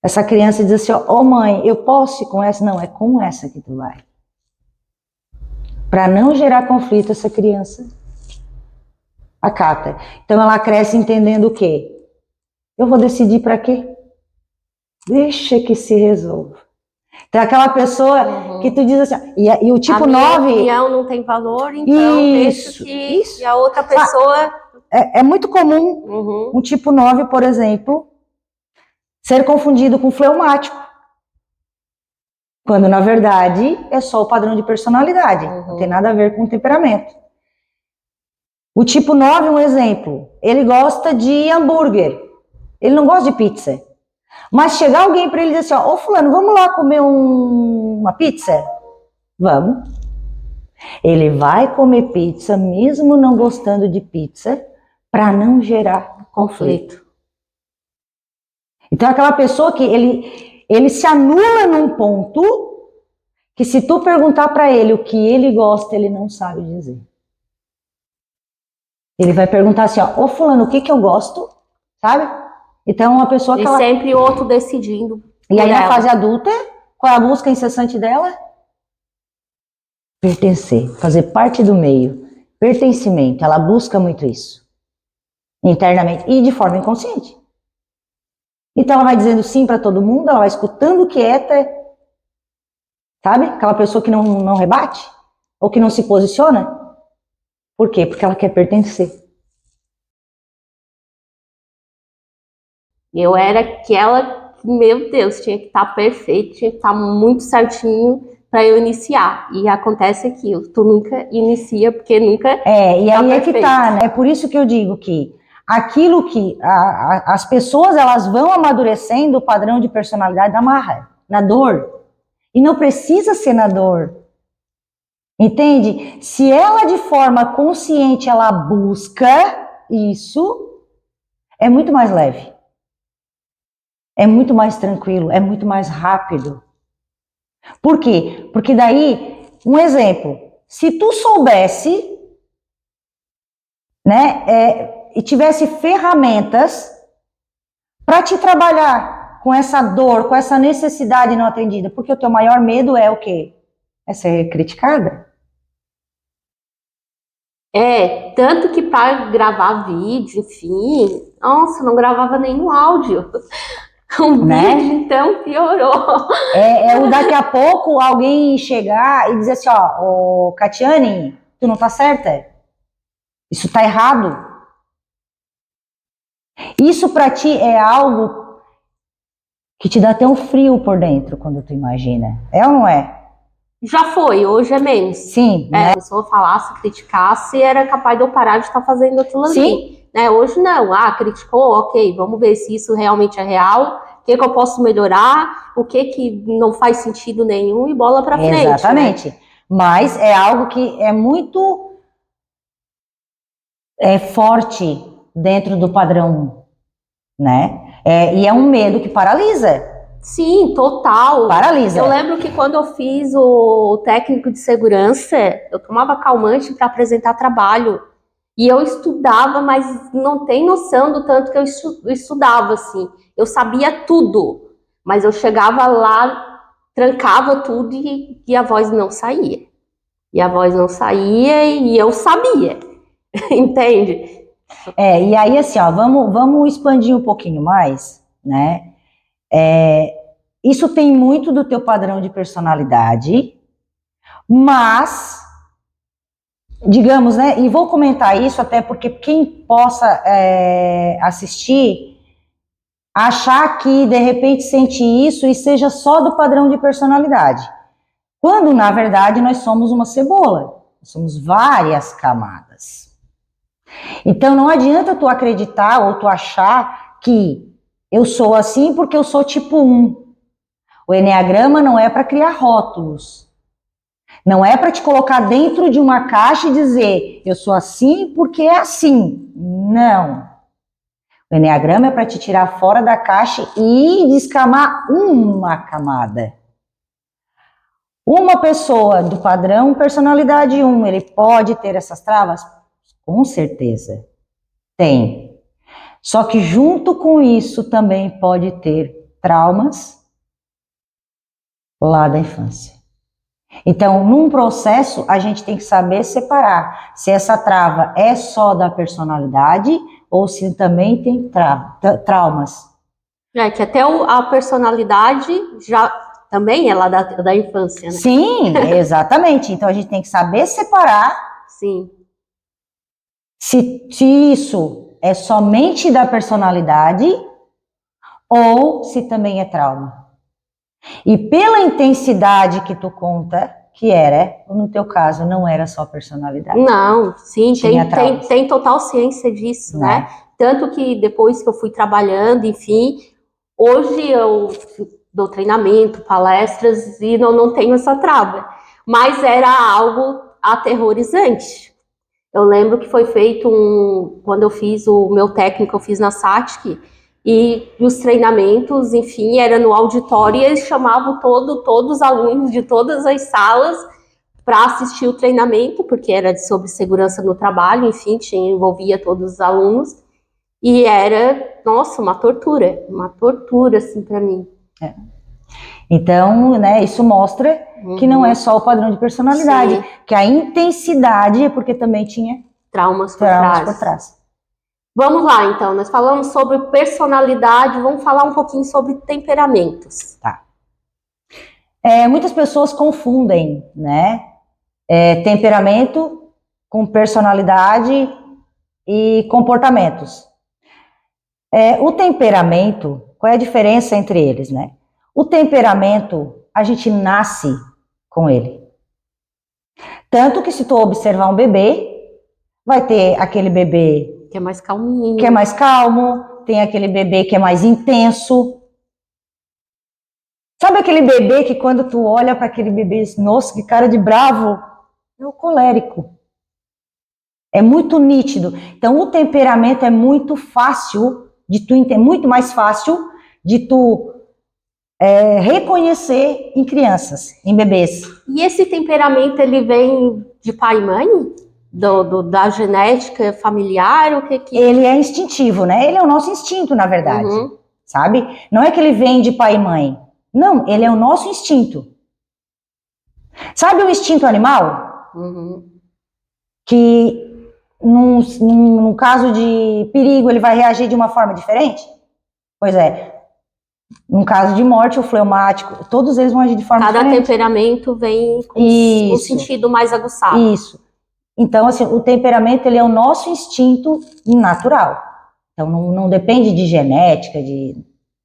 essa criança diz assim, ó, mãe, eu posso ir com essa? Não, é com essa que tu vai. Para não gerar conflito, essa criança acata. Então ela cresce entendendo o quê? Eu vou decidir para quê? Deixa que se resolva. Então aquela pessoa que tu diz assim, e o tipo 9... A minha opinião não tem valor, então isso, e a outra pessoa... É muito comum um tipo 9, por exemplo, ser confundido com fleumático. Quando, na verdade, é só o padrão de personalidade. Não tem nada a ver com o temperamento. O tipo 9, um exemplo, ele gosta de hambúrguer. Ele não gosta de pizza. Mas chegar alguém para ele e dizer assim, ó, ô fulano, vamos lá comer uma pizza? Vamos. Ele vai comer pizza, mesmo não gostando de pizza, para não gerar conflito. Então, aquela pessoa que ele se anula num ponto que se tu perguntar para ele o que ele gosta, ele não sabe dizer. Ele vai perguntar assim, ó, ô fulano, o que eu gosto? Sabe? Então, uma pessoa que ela... sempre o outro decidindo. E aí, na fase adulta, qual é a busca incessante dela? Pertencer, fazer parte do meio. Pertencimento, ela busca muito isso. Internamente e de forma inconsciente. Então ela vai dizendo sim para todo mundo, ela vai escutando quieta, sabe? Aquela pessoa que não rebate, ou que não se posiciona. Por quê? Porque ela quer pertencer. Eu era aquela, meu Deus, tinha que estar perfeito, tinha que estar muito certinho para eu iniciar. E acontece aquilo, tu nunca inicia porque nunca e aí é que tá, né? É por isso que eu digo que aquilo que as pessoas elas vão amadurecendo o padrão de personalidade na marra, na dor. E não precisa ser na dor. Entende? Se ela de forma consciente ela busca isso, é muito mais leve. É muito mais tranquilo, é muito mais rápido. Por quê? Porque daí, um exemplo, se tu soubesse, né, e tivesse ferramentas para te trabalhar com essa dor, com essa necessidade não atendida, porque o teu maior medo é o quê? É ser criticada. Tanto que para gravar vídeo, enfim, nossa, não gravava nem no áudio. O Né? vídeo, então, piorou. É o daqui a pouco alguém chegar e dizer assim, ó, ô Catiane, tu não tá certa? Isso tá errado. Isso pra ti é algo que te dá até um frio por dentro quando tu imagina. É ou não é? Já foi, hoje é menos. Sim, né? A pessoa falasse, criticasse, era capaz de eu parar de estar fazendo aquilo ali. Sim. Né? Hoje não. Criticou, ok, vamos ver se isso realmente é real, o que eu posso melhorar, o que não faz sentido nenhum e bola pra frente. Exatamente. Né? Mas é algo que é muito forte dentro do padrão, né? E é um medo que paralisa. Sim, total. Paralisa. Eu lembro que quando eu fiz o técnico de segurança, eu tomava calmante para apresentar trabalho. E eu estudava, mas não tem noção do tanto que eu estudava, assim. Eu sabia tudo, mas eu chegava lá, trancava tudo e a voz não saía. E a voz não saía e eu sabia, entende? E aí assim, ó, vamos expandir um pouquinho mais, né? Isso tem muito do teu padrão de personalidade, mas, digamos, né? E vou comentar isso até porque quem possa assistir, achar que de repente sente isso e seja só do padrão de personalidade. Quando, na verdade, nós somos uma cebola, somos várias camadas. Então, não adianta tu acreditar ou tu achar que eu sou assim porque eu sou tipo 1. O Enneagrama não é para criar rótulos. Não é para te colocar dentro de uma caixa e dizer eu sou assim porque é assim. Não. O Enneagrama é para te tirar fora da caixa e descamar uma camada. Uma pessoa do padrão personalidade 1, ele pode ter essas travas? Com certeza. Tem. Só que junto com isso também pode ter traumas lá da infância. Então, num processo, a gente tem que saber separar se essa trava é só da personalidade ou se também tem traumas. Que até a personalidade já também é lá da infância, né? Sim, exatamente. Então, a gente tem que saber separar. Sim. Se isso é somente da personalidade ou se também é trauma. E pela intensidade que tu conta, que era, no teu caso, não era só personalidade. Não, sim, tem total ciência disso, né? Tanto que depois que eu fui trabalhando, enfim, hoje eu dou treinamento, palestras e não tenho essa trava. Mas era algo aterrorizante. Eu lembro que foi feito quando eu fiz o meu técnico, eu fiz na SATIC, e os treinamentos, enfim, era no auditório e eles chamavam todos os alunos de todas as salas para assistir o treinamento, porque era sobre segurança no trabalho, enfim, envolvia todos os alunos, e era, nossa, uma tortura, assim, para mim. Então, né, isso mostra que não é só o padrão de personalidade, sim, que a intensidade é porque também tinha traumas por trás. Vamos lá, então, nós falamos sobre personalidade, vamos falar um pouquinho sobre temperamentos. Tá. Muitas pessoas confundem, né, temperamento com personalidade e comportamentos. O temperamento, qual é a diferença entre eles, né? O temperamento, a gente nasce com ele. Tanto que se tu observar um bebê, vai ter aquele bebê que é mais calminho, que é mais calmo, tem aquele bebê que é mais intenso. Sabe aquele bebê que quando tu olha para aquele bebê, nossa, que cara de bravo, é o colérico. É muito nítido. Então o temperamento é muito fácil de tu entender, muito mais fácil de tu reconhecer em crianças, em bebês. E esse temperamento, ele vem de pai e mãe? Da genética familiar? O que? Ele é instintivo, né? Ele é o nosso instinto, na verdade. Sabe? Não é que ele vem de pai e mãe. Não, ele é o nosso instinto. Sabe o instinto animal? Que num caso de perigo, ele vai reagir de uma forma diferente? Pois é. Num caso de morte, o fleumático, todos eles vão agir de forma diferente. Cada temperamento vem com um sentido mais aguçado. Isso. Então, assim, o temperamento, ele é o nosso instinto natural. Então, não depende de genética,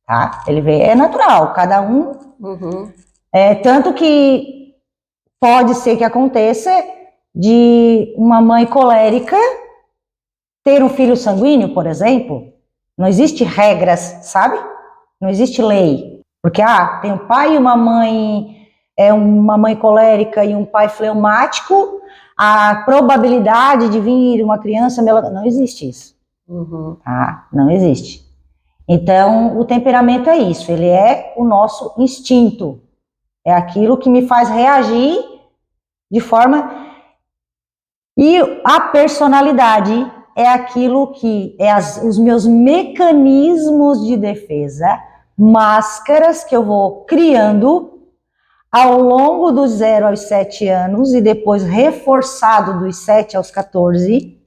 tá? É natural, cada um. Uhum. Tanto que pode ser que aconteça de uma mãe colérica ter um filho sanguíneo, por exemplo. Não existe regras, sabe? Não existe lei. Porque, tem um pai e uma mãe colérica e um pai fleumático, a probabilidade de vir uma criança... Não existe isso. Uhum. Tá? Não existe. Então, o temperamento é isso. Ele é o nosso instinto. É aquilo que me faz reagir de forma... E a personalidade é aquilo que... os meus mecanismos de defesa, máscaras que eu vou criando ao longo dos 0 aos 7 anos e depois reforçado dos 7 aos 14,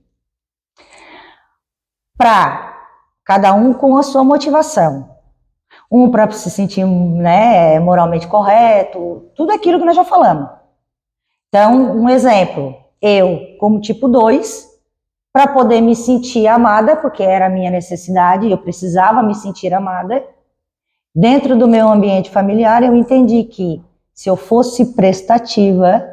para cada um com a sua motivação. Um para se sentir, né, moralmente correto, tudo aquilo que nós já falamos. Então, um exemplo, eu como tipo 2, para poder me sentir amada, porque era a minha necessidade, eu precisava me sentir amada, dentro do meu ambiente familiar, eu entendi que se eu fosse prestativa,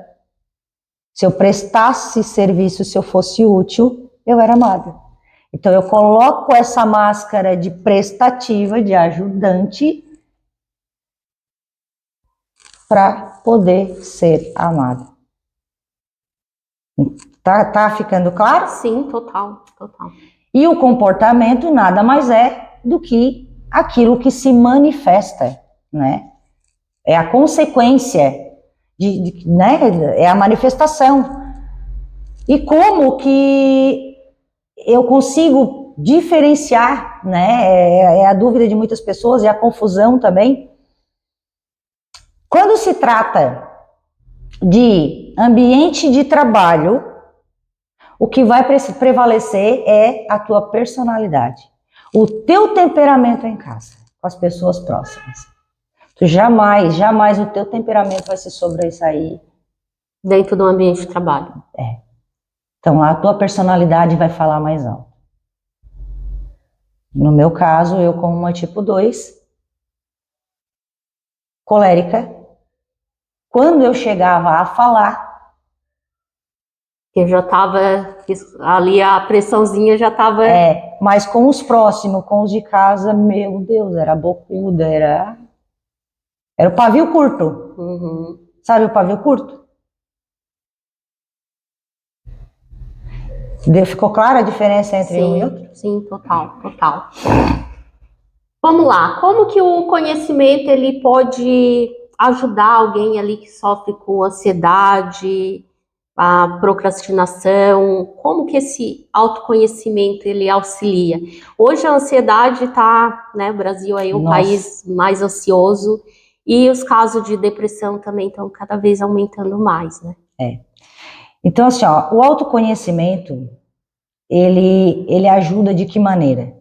se eu prestasse serviço, se eu fosse útil, eu era amada. Então eu coloco essa máscara de prestativa, de ajudante, para poder ser amada. Tá ficando claro? Sim, total. E o comportamento nada mais é do que aquilo que se manifesta, né? É a consequência, né? É a manifestação. E como que eu consigo diferenciar, né? É a dúvida de muitas pessoas e a confusão também. Quando se trata de ambiente de trabalho, o que vai prevalecer é a tua personalidade, o teu temperamento em casa, com as pessoas próximas. Tu jamais o teu temperamento vai se sobressair dentro do ambiente de trabalho. Então a tua personalidade vai falar mais alto. No meu caso, eu como uma tipo 2, colérica, quando eu chegava a falar, eu já estava ali, a pressãozinha já estava... mas com os próximos, com os de casa, meu Deus, era bocuda, era o pavio curto. Uhum. Sabe o pavio curto? Ficou clara a diferença entre um e outro? Sim, total. Vamos lá, como que o conhecimento ele pode ajudar alguém ali que sofre com ansiedade, a procrastinação? Como que esse autoconhecimento ele auxilia? Hoje a ansiedade está, né, o Brasil aí é um país mais ansioso e os casos de depressão também estão cada vez aumentando mais, né? Então, assim, o autoconhecimento, ele ajuda de que maneira?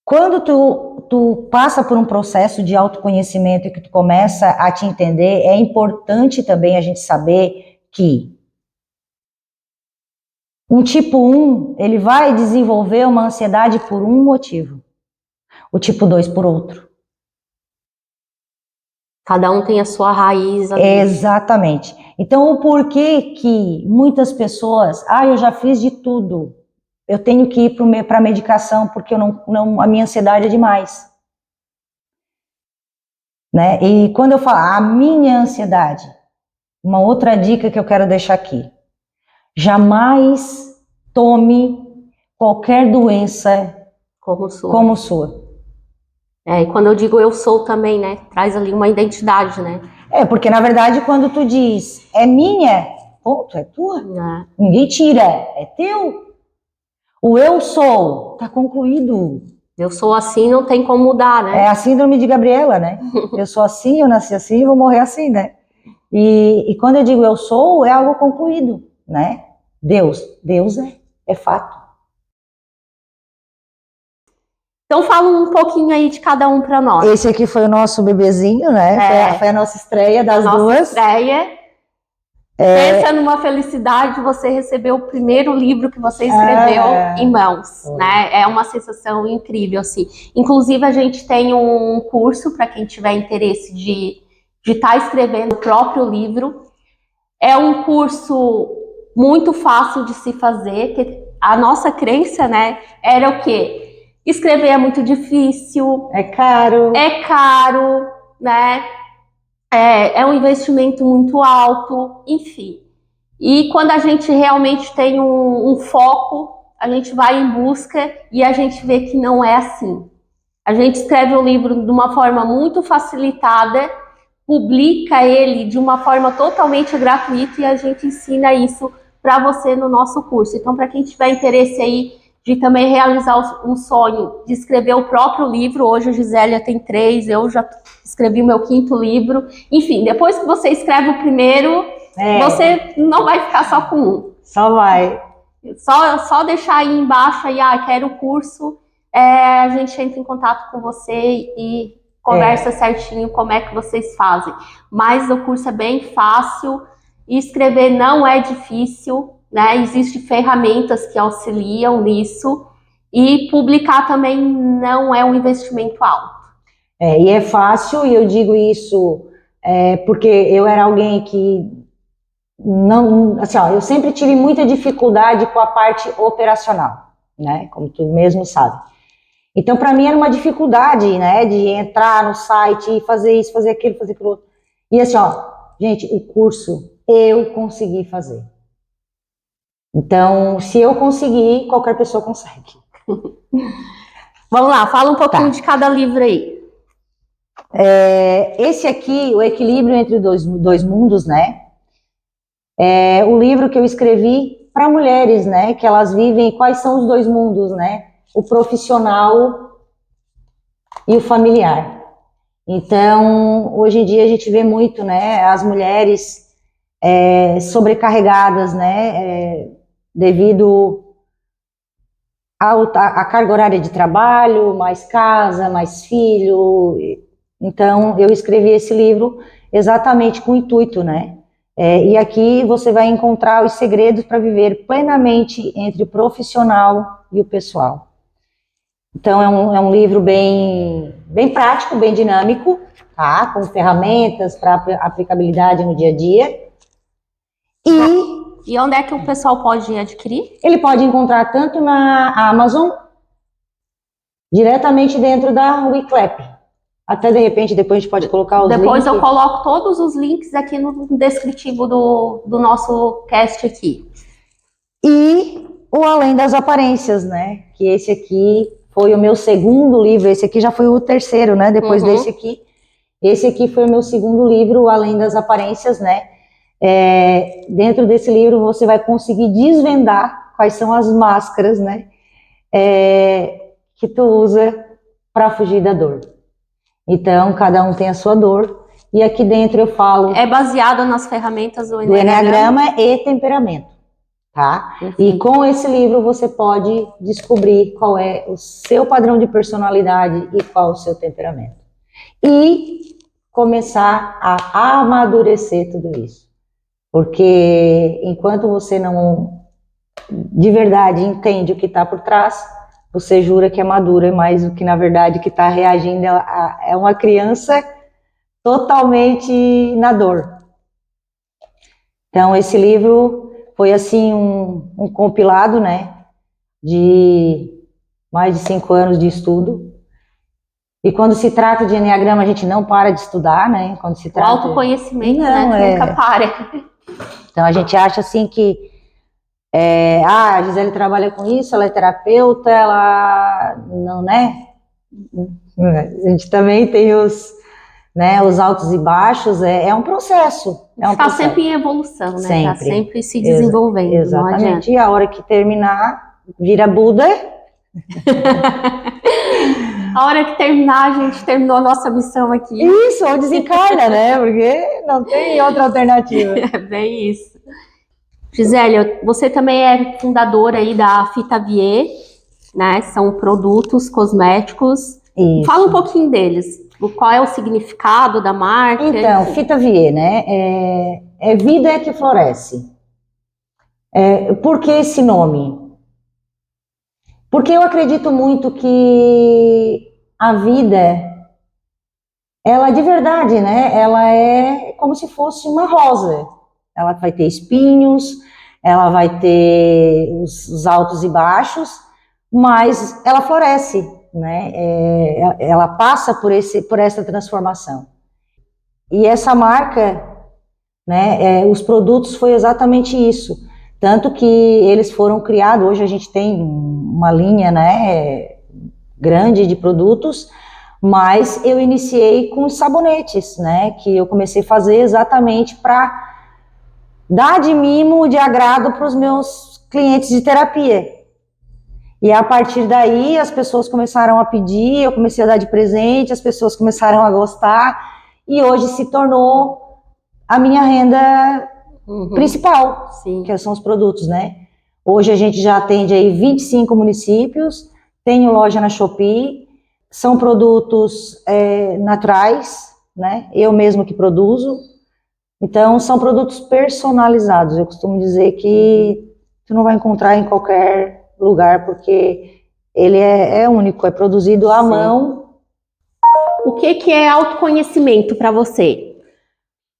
Quando tu passa por um processo de autoconhecimento e que tu começa a te entender, é importante também a gente saber que um tipo 1, ele vai desenvolver uma ansiedade por um motivo, o tipo 2 por outro. Cada um tem a sua raiz ali. Exatamente. Então, o porquê que muitas pessoas, eu já fiz de tudo, eu tenho que ir para a medicação porque a minha ansiedade é demais. Né? E quando eu falo a minha ansiedade, uma outra dica que eu quero deixar aqui, jamais tome qualquer doença como sua. E quando eu digo eu sou também, né, traz ali uma identidade, né? Porque na verdade quando tu diz é minha, ponto, é tua. Ninguém tira, é teu. O eu sou, tá concluído. Eu sou assim, não tem como mudar, né? É a síndrome de Gabriela, né? Eu sou assim, eu nasci assim, vou morrer assim, né? E quando eu digo eu sou, é algo concluído, né? Deus é fato. Então fala um pouquinho aí de cada um para nós. Esse aqui foi o nosso bebezinho, né? Foi a nossa estreia das duas. Estreia. Pensa numa felicidade você receber o primeiro livro que você escreveu em mãos, né? É uma sensação incrível, assim. Inclusive, a gente tem um curso para quem tiver interesse de estar escrevendo o próprio livro. É um curso muito fácil de se fazer, que a nossa crença, né, era o quê? Escrever é muito difícil. É caro. É caro, né? É um investimento muito alto, enfim. E quando a gente realmente tem um foco, a gente vai em busca e a gente vê que não é assim. A gente escreve o livro de uma forma muito facilitada, publica ele de uma forma totalmente gratuita e a gente ensina isso para você no nosso curso. Então, para quem tiver interesse aí de também realizar um sonho de escrever o próprio livro, hoje a Gisélia tem 3, eu já escrevi o meu 5º livro. Enfim, depois que você escreve o primeiro, você não vai ficar só com um. Só vai. Só deixar aí embaixo aí, quero o curso, a gente entra em contato com você e conversa certinho como é que vocês fazem. Mas o curso é bem fácil e escrever não é difícil, né? Existem ferramentas que auxiliam nisso e publicar também não é um investimento alto. E é fácil, e eu digo isso porque eu era alguém que não, assim, eu sempre tive muita dificuldade com a parte operacional, né? Como tu mesmo sabe. Então, para mim era uma dificuldade, né? De entrar no site e fazer isso, fazer aquilo outro. E assim, gente, o curso eu consegui fazer. Então, se eu conseguir, qualquer pessoa consegue. Vamos lá, fala um pouquinho de cada livro aí. Esse aqui, O Equilíbrio entre dois Mundos, né? É o livro que eu escrevi para mulheres, né? Que elas vivem, quais são os dois mundos, né? O profissional e o familiar. Então, hoje em dia a gente vê muito, né? As mulheres sobrecarregadas, né? Devido à carga horária de trabalho, mais casa, mais filho. Então, eu escrevi esse livro exatamente com o intuito, né? E aqui você vai encontrar os segredos para viver plenamente entre o profissional e o pessoal. Então, é um livro bem prático, bem dinâmico, tá? Com ferramentas para aplicabilidade no dia a dia. E onde é que o pessoal pode adquirir? Ele pode encontrar tanto na Amazon, diretamente dentro da Wiclap. Até de repente, depois a gente pode colocar os links. Depois eu coloco todos os links aqui no descritivo do nosso cast aqui. E o Além das Aparências, né? Que esse aqui foi o meu segundo livro. Esse aqui já foi o terceiro, né? Depois desse aqui. Esse aqui foi o meu segundo livro, o Além das Aparências, né? Dentro desse livro você vai conseguir desvendar quais são as máscaras, né? Que tu usa para fugir da dor. Então, cada um tem a sua dor. E aqui dentro eu falo... É baseado nas ferramentas do Enneagrama e temperamento, tá? E com esse livro você pode descobrir qual é o seu padrão de personalidade e qual o seu temperamento. E começar a amadurecer tudo isso. Porque enquanto você não, de verdade, entende o que está por trás... Você jura que é madura, mas o que na verdade que está reagindo é uma criança totalmente na dor. Então esse livro foi assim um compilado, né, de mais de 5 anos de estudo. E quando se trata de enneagrama a gente não para de estudar, né? Quando se trata o autoconhecimento, né, que nunca para. Então a gente acha assim que a Gisele trabalha com isso, ela é terapeuta, ela não, né? A gente também tem os altos e baixos, é um processo. Está sempre em evolução, né? Está sempre se desenvolvendo. Exatamente. E a hora que terminar, vira Buda. A hora que terminar, a gente terminou a nossa missão aqui. Isso, ou desencarna, né? Porque não tem outra alternativa. É bem isso. Gisele, você também é fundadora aí da Fitavier, né? São produtos cosméticos. Isso. Fala um pouquinho deles. Qual é o significado da marca? Então, enfim. Fitavier, né? É vida que floresce. Por que esse nome? Porque eu acredito muito que a vida, ela de verdade, né? Ela é como se fosse uma rosa. Ela vai ter espinhos, ela vai ter os altos e baixos, mas ela floresce, né? Ela passa por essa transformação. E essa marca, né? Os produtos foi exatamente isso. Tanto que eles foram criados, hoje a gente tem uma linha, né, grande de produtos, mas eu iniciei com os sabonetes, né, que eu comecei a fazer exatamente para dar de mimo, de agrado para os meus clientes de terapia. E a partir daí as pessoas começaram a pedir, eu comecei a dar de presente, as pessoas começaram a gostar, e hoje se tornou a minha renda principal, Sim. que são os produtos, né? Hoje a gente já atende aí 25 municípios, tenho loja na Shopee, são produtos naturais, né? Eu mesmo que produzo. Então, são produtos personalizados. Eu costumo dizer que você não vai encontrar em qualquer lugar, porque ele é único, é produzido à mão. O que é autoconhecimento para você?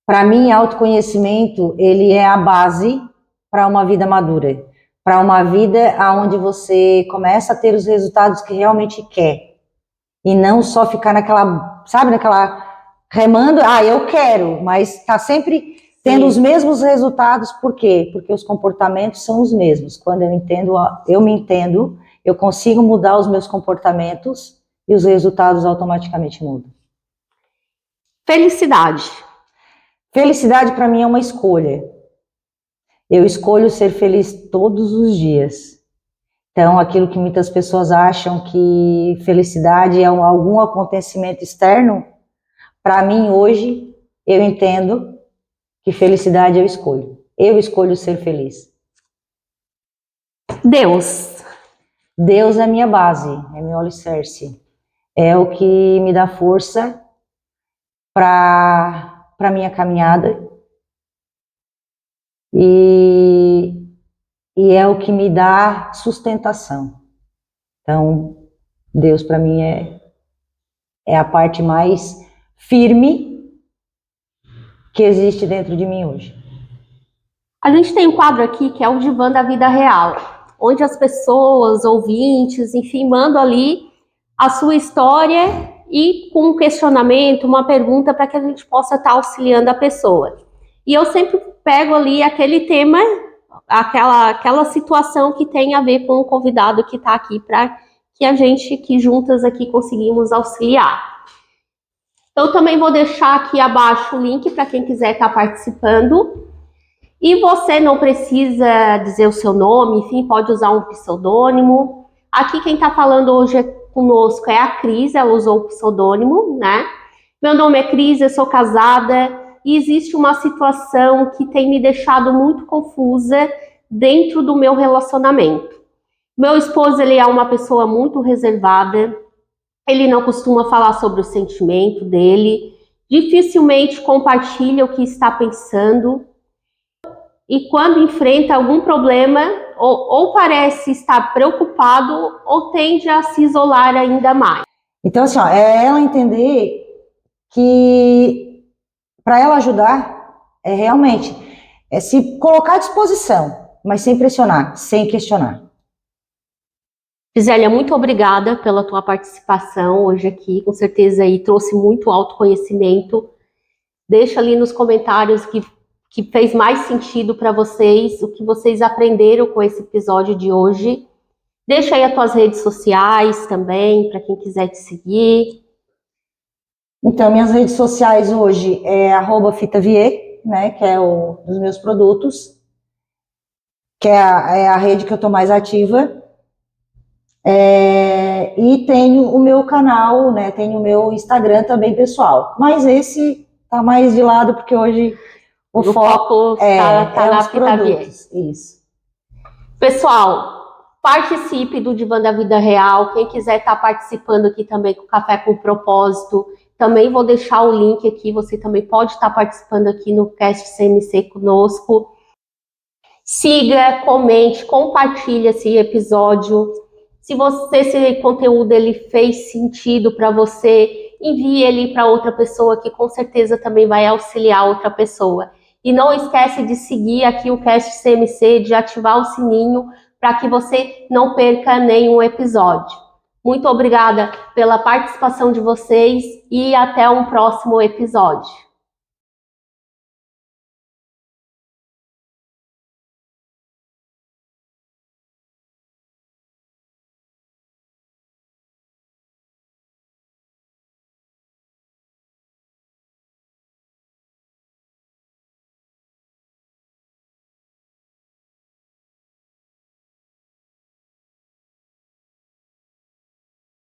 Para mim, autoconhecimento, ele é a base para uma vida madura, para uma vida onde você começa a ter os resultados que realmente quer, e não só ficar naquela, sabe, naquela remando, eu quero, mas está sempre tendo os mesmos resultados. Por quê? Porque os comportamentos são os mesmos. Quando eu me entendo, eu consigo mudar os meus comportamentos e os resultados automaticamente mudam. Felicidade. Felicidade para mim é uma escolha. Eu escolho ser feliz todos os dias. Então, aquilo que muitas pessoas acham que felicidade é algum acontecimento externo, para mim hoje, eu entendo que felicidade eu escolho. Eu escolho ser feliz. Deus. Deus é minha base, é meu alicerce. É o que me dá força para minha caminhada. E é o que me dá sustentação. Então, Deus para mim é a parte mais firme que existe dentro de mim hoje. A gente tem um quadro aqui que é o Divã da Vida Real, onde as pessoas, ouvintes, enfim, mandam ali a sua história e com um questionamento, uma pergunta para que a gente possa estar auxiliando a pessoa. E eu sempre pego ali aquele tema, aquela situação que tem a ver com o convidado que está aqui, para que a gente, que juntas aqui, conseguimos auxiliar. Então, também vou deixar aqui abaixo o link para quem quiser estar participando. E você não precisa dizer o seu nome, enfim, pode usar um pseudônimo. Aqui quem está falando hoje conosco é a Cris, ela usou o pseudônimo, né? Meu nome é Cris, eu sou casada e existe uma situação que tem me deixado muito confusa dentro do meu relacionamento. Meu esposo, ele é uma pessoa muito reservada, ele não costuma falar sobre o sentimento dele, dificilmente compartilha o que está pensando. E quando enfrenta algum problema, ou parece estar preocupado, ou tende a se isolar ainda mais. Então, assim, é ela entender que para ela ajudar, realmente se colocar à disposição, mas sem pressionar, sem questionar. Gisélia, muito obrigada pela tua participação hoje aqui, com certeza aí trouxe muito autoconhecimento. Deixa ali nos comentários que fez mais sentido para vocês, o que vocês aprenderam com esse episódio de hoje. Deixa aí as tuas redes sociais também, para quem quiser te seguir. Então, minhas redes sociais hoje é @Fitavier, né, que é um dos meus produtos, que é a rede que eu estou mais ativa. E tenho o meu canal, né, tenho o meu Instagram também pessoal. Mas esse tá mais de lado, porque hoje O foco foco tá na os Fita Vies. produtos. Isso. Pessoal, participe do Divã da Vida Real. Quem quiser estar participando aqui também com Café com Propósito, também vou deixar o link aqui. Você também pode estar participando aqui no Cast CMC conosco. Siga, comente, compartilhe esse episódio. Se esse conteúdo ele fez sentido para você, envie ele para outra pessoa que com certeza também vai auxiliar outra pessoa. E não esquece de seguir aqui o Cast CMC, de ativar o sininho para que você não perca nenhum episódio. Muito obrigada pela participação de vocês e até um próximo episódio.